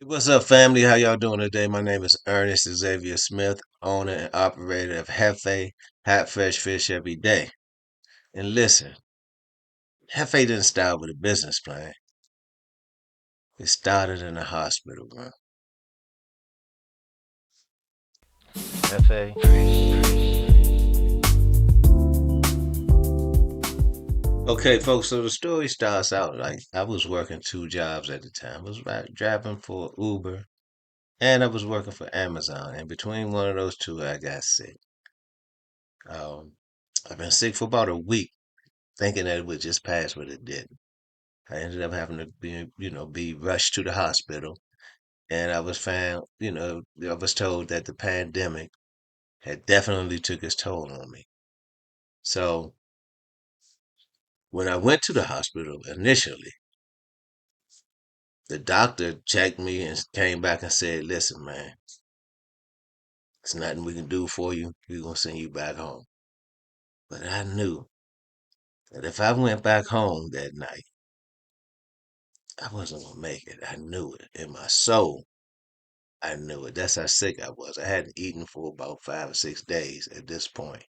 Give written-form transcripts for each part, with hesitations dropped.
What's up, family? How y'all doing today? My name is Ernest Xavier Smith, owner and operator of Hefe, Hot Fresh Fish Every Day. And listen, Hefe didn't start with a business plan. It started in a hospital room. Hefe. Okay, folks, so the story starts out like I was working two jobs at the time. I was driving for Uber and I was working for Amazon. And between one of those two, I got sick. Um, I've been sick for about a week, thinking that it would just pass, but it didn't. I ended up having to be rushed to the hospital. And I was found, I was told that the pandemic had definitely took its toll on me. So when I went to the hospital initially, the doctor checked me and came back and said, listen, man, there's nothing we can do for you. We're going to send you back home. But I knew that if I went back home that night, I wasn't going to make it. I knew it in my soul. I knew it. That's how sick I was. I hadn't eaten for about 5 or 6 days at this point,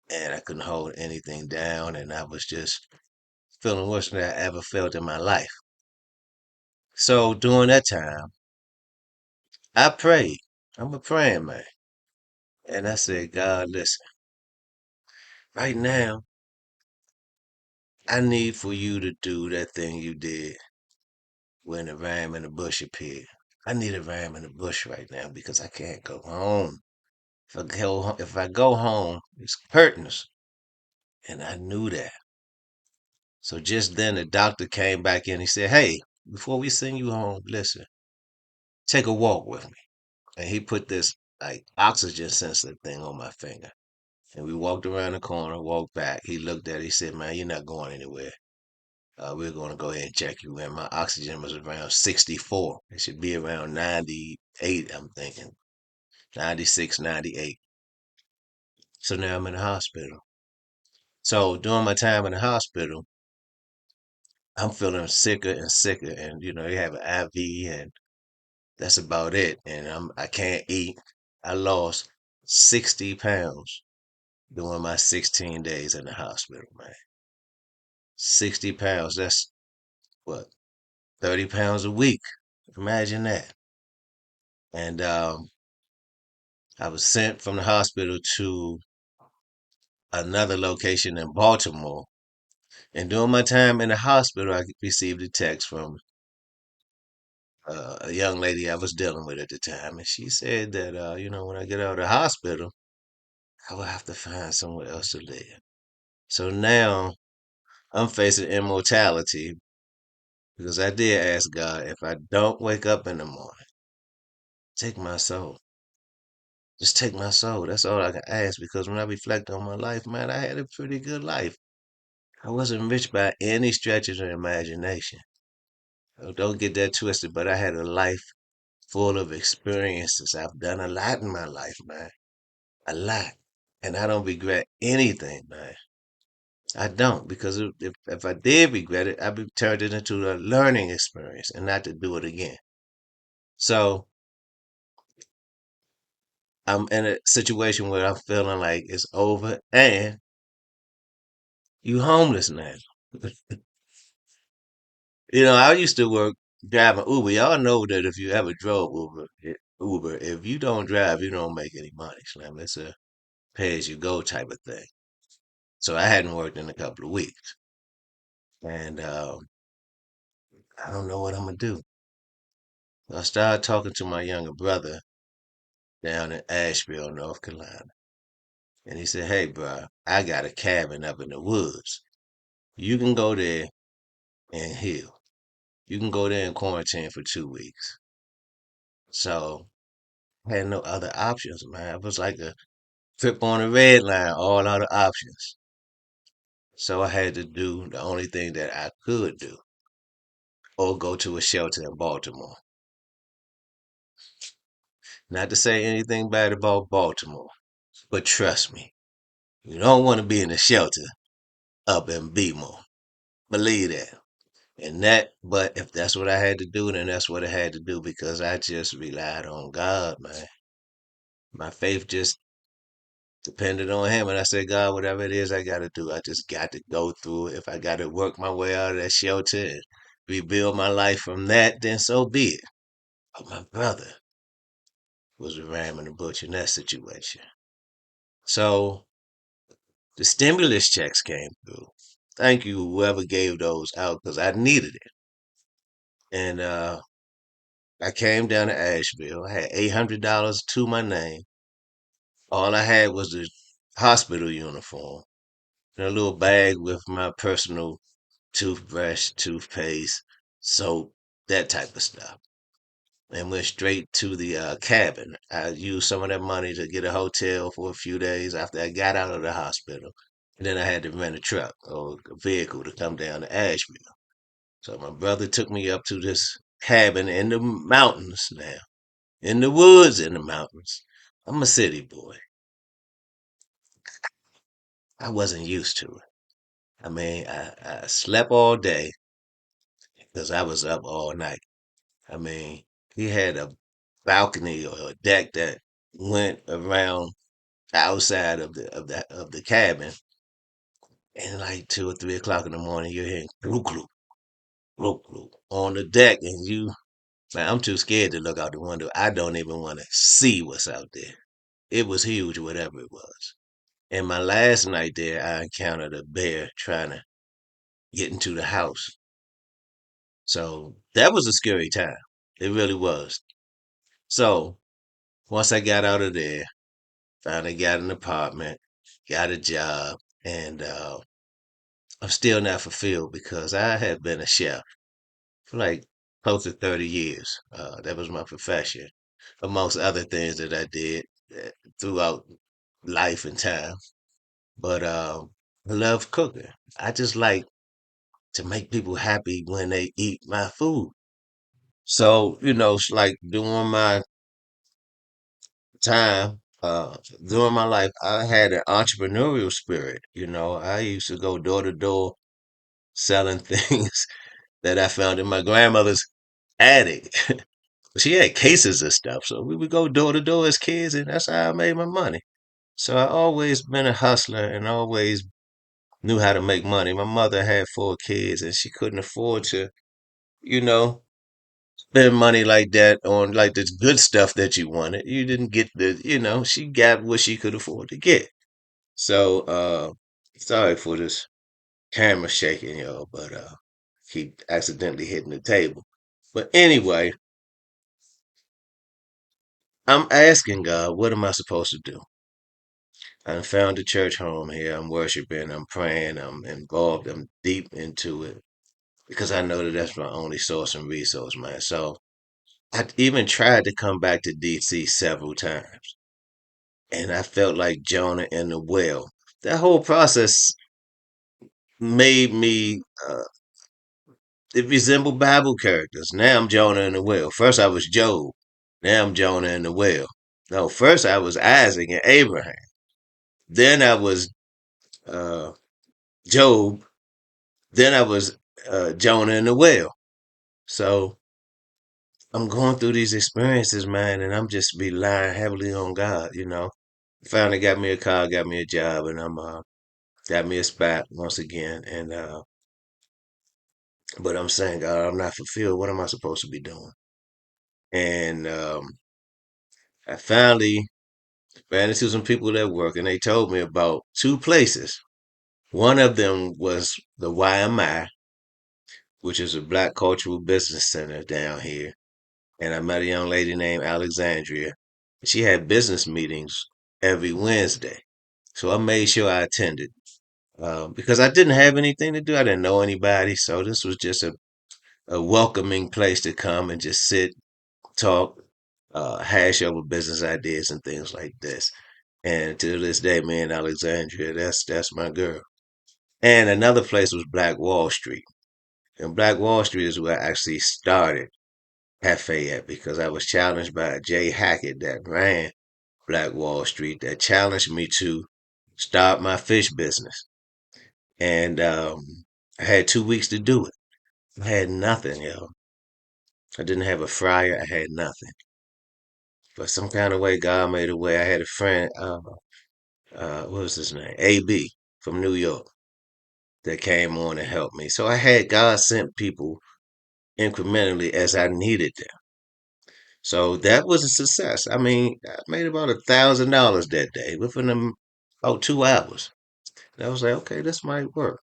and I couldn't hold anything down, and I was just feeling worse than I ever felt in my life. So during that time, I prayed. I'm a praying man, and I said, God, listen, right now, I need for you to do that thing you did when the ram in the bush appeared. I need a ram in the bush right now because I can't go home. If I go home, it's curtains, and I knew that. So just then the doctor came back in. He said, hey, before we send you home, listen, take a walk with me. And he put this like oxygen sensor thing on my finger. And we walked around the corner, walked back. He looked at it. He said, man, you're not going anywhere. We're going to go ahead and check you in. My oxygen was around 64. It should be around 98, I'm thinking. 96, 98. So now I'm in the hospital. So during my time in the hospital, I'm feeling sicker and sicker. And, they have an IV and that's about it. And I can't eat. I lost 60 pounds during my 16 days in the hospital, man. 60 pounds. That's what, 30 pounds a week. Imagine that. And I was sent from the hospital to another location in Baltimore. And during my time in the hospital, I received a text from a young lady I was dealing with at the time. And she said that, when I get out of the hospital, I will have to find somewhere else to live. So now I'm facing immortality because I did ask God, if I don't wake up in the morning, take my soul. Just take my soul. That's all I can ask because when I reflect on my life, man, I had a pretty good life. I wasn't rich by any stretch of the imagination. Don't get that twisted, but I had a life full of experiences. I've done a lot in my life, man. A lot. And I don't regret anything, man. I don't, because if I did regret it, I'd be turned it into a learning experience and not to do it again. So I'm in a situation where I'm feeling like it's over and you homeless now. I used to work driving Uber. Y'all know that if you ever drove Uber, if you don't drive, you don't make any money. Slim. It's a pay as you go type of thing. So I hadn't worked in a couple of weeks, and I don't know what I'm gonna do. I started talking to my younger brother down in Asheville, North Carolina, and he said, "Hey, bro, I got a cabin up in the woods. You can go there and heal. You can go there and quarantine for 2 weeks." So I had no other options, man. It was like a trip on the red line, all other options. So I had to do the only thing that I could do, or go to a shelter in Baltimore. Not to say anything bad about Baltimore, but trust me, you don't want to be in a shelter up in Bmore. Believe that. But if that's what I had to do, then that's what I had to do because I just relied on God, man. My faith just depended on Him. And I said, God, whatever it is I got to do, I just got to go through it. If I got to work my way out of that shelter and rebuild my life from that, then so be it. But my brother was the ram in the bush in that situation. So the stimulus checks came through. Thank you, whoever gave those out, because I needed it. And I came down to Asheville. I had $800 to my name. All I had was the hospital uniform and a little bag with my personal toothbrush, toothpaste, soap, that type of stuff. And went straight to the cabin. I used some of that money to get a hotel for a few days after I got out of the hospital. And then I had to rent a truck or a vehicle to come down to Asheville. So my brother took me up to this cabin in the mountains now, in the woods in the mountains. I'm a city boy. I wasn't used to it. I mean, I slept all day because I was up all night. I mean, he had a balcony or a deck that went around outside of the cabin, and like 2 or 3 o'clock in the morning, you're hearing glue glue glue glue on the deck, and man, I'm too scared to look out the window. I don't even want to see what's out there. It was huge, whatever it was. And my last night there, I encountered a bear trying to get into the house. So that was a scary time. It really was. So once I got out of there, finally got an apartment, got a job, and I'm still not fulfilled because I have been a chef for like close to 30 years. That was my profession, amongst other things that I did throughout life and time. But I love cooking. I just like to make people happy when they eat my food. So, it's like during my time, during my life, I had an entrepreneurial spirit. I used to go door to door selling things that I found in my grandmother's attic. She had cases of stuff, so we would go door to door as kids, and that's how I made my money. So I always been a hustler and always knew how to make money. My mother had 4 kids, and she couldn't afford to, you know, spend money like that on like the good stuff that you wanted. You didn't get she got what she could afford to get. So, sorry for this camera shaking, y'all, but keep accidentally hitting the table. But anyway, I'm asking God, what am I supposed to do? I found a church home here. I'm worshiping, I'm praying, I'm involved, I'm deep into it because I know that that's my only source and resource, man. So I even tried to come back to DC several times, and I felt like Jonah in the well. That whole process made me it resembled Bible characters. Now I'm Jonah in the well. First I was Job. Now I'm Jonah in the well. No, first I was Isaac and Abraham. Then I was uh, Job. Then I was Jonah in the well. So I'm going through these experiences, man, and I'm just relying heavily on God. Finally got me a car, got me a job, and I'm got me a spot once again. And but I'm saying, God, I'm not fulfilled. What am I supposed to be doing? And I finally ran into some people at work, and they told me about 2 places. One of them was the YMI, which is a Black Cultural Business Center down here. And I met a young lady named Alexandria. She had business meetings every Wednesday. So I made sure I attended because I didn't have anything to do. I didn't know anybody. So this was just a welcoming place to come and just sit, talk, hash over business ideas and things like this. And to this day, me and Alexandria, that's my girl. And another place was Black Wall Street. And Black Wall Street is where I actually started Cafe at because I was challenged by Jay Hackett that ran Black Wall Street that challenged me to start my fish business. And I had 2 weeks to do it. I had nothing, yo. I didn't have a fryer. I had nothing. But some kind of way, God made a way. I had a friend, what was his name? AB from New York that came on and helped me. So I had God sent people incrementally as I needed them. So that was a success. I mean, I made about $1,000 that day within about 2 hours. And I was like, okay, this might work.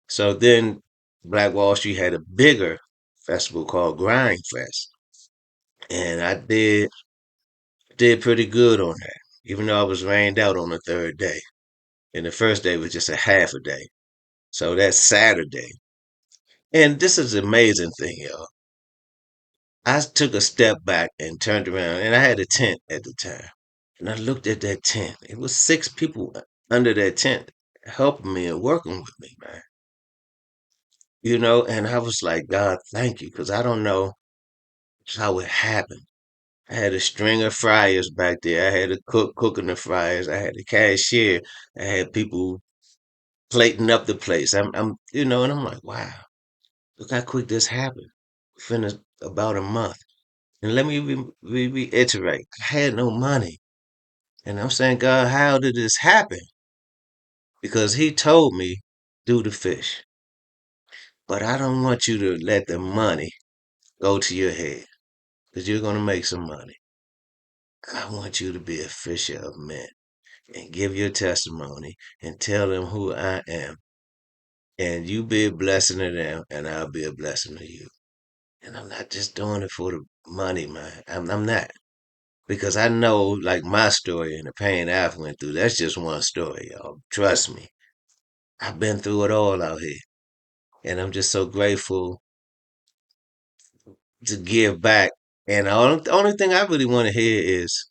So then Black Wall Street had a bigger festival called Grind Fest. And I did pretty good on that, even though I was rained out on the third day. And the first day was just a half a day. So that's Saturday. And this is the amazing thing, y'all. I took a step back and turned around, and I had a tent at the time. And I looked at that tent. It was six people under that tent helping me and working with me, man. And I was like, God, thank you, because I don't know how it happened. I had a string of fryers back there. I had a cook cooking the fryers. I had a cashier. I had people plating up the place. And I'm like, wow, look how quick this happened. Finished about a month. And let me reiterate, I had no money. And I'm saying, God, how did this happen? Because he told me, do the fish. But I don't want you to let the money go to your head because you're going to make some money. I want you to be a fisher of men and give your testimony and tell them who I am. And you be a blessing to them, and I'll be a blessing to you. And I'm not just doing it for the money, man. I'm not. Because I know, like, my story and the pain I've went through, that's just one story, y'all. Trust me. I've been through it all out here. And I'm just so grateful to give back. And the only thing I really want to hear is,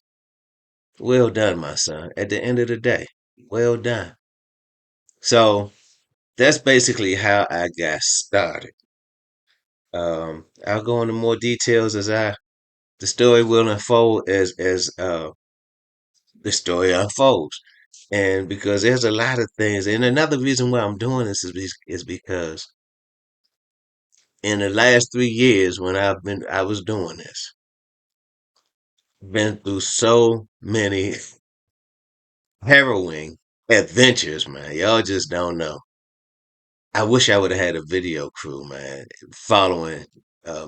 well done, my son, at the end of the day. Well done. So that's basically how I got started. I'll go into more details as the story will unfold as the story unfolds. And because there's a lot of things, and another reason why I'm doing this is because in the last 3 years when I was doing this, been through so many harrowing adventures, man. Y'all just don't know. I wish I would have had a video crew, man, following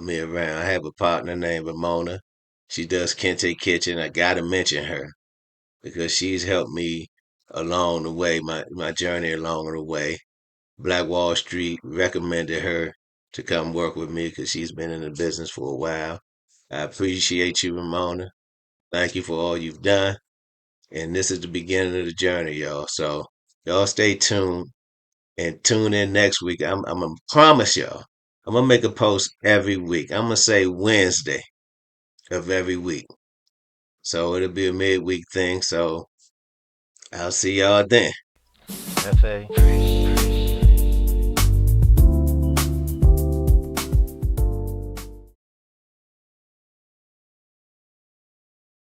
me around. I have a partner named Ramona. She does Kente Kitchen. I gotta mention her because she's helped me along the way, my journey along the way. Black Wall Street recommended her to come work with me because she's been in the business for a while. I appreciate you, Ramona. Thank you for all you've done. And this is the beginning of the journey, y'all. So y'all stay tuned and tune in next week. I'm gonna promise y'all, I'm gonna make a post every week. I'm gonna say Wednesday of every week. So it'll be a midweek thing. So I'll see y'all then. FA.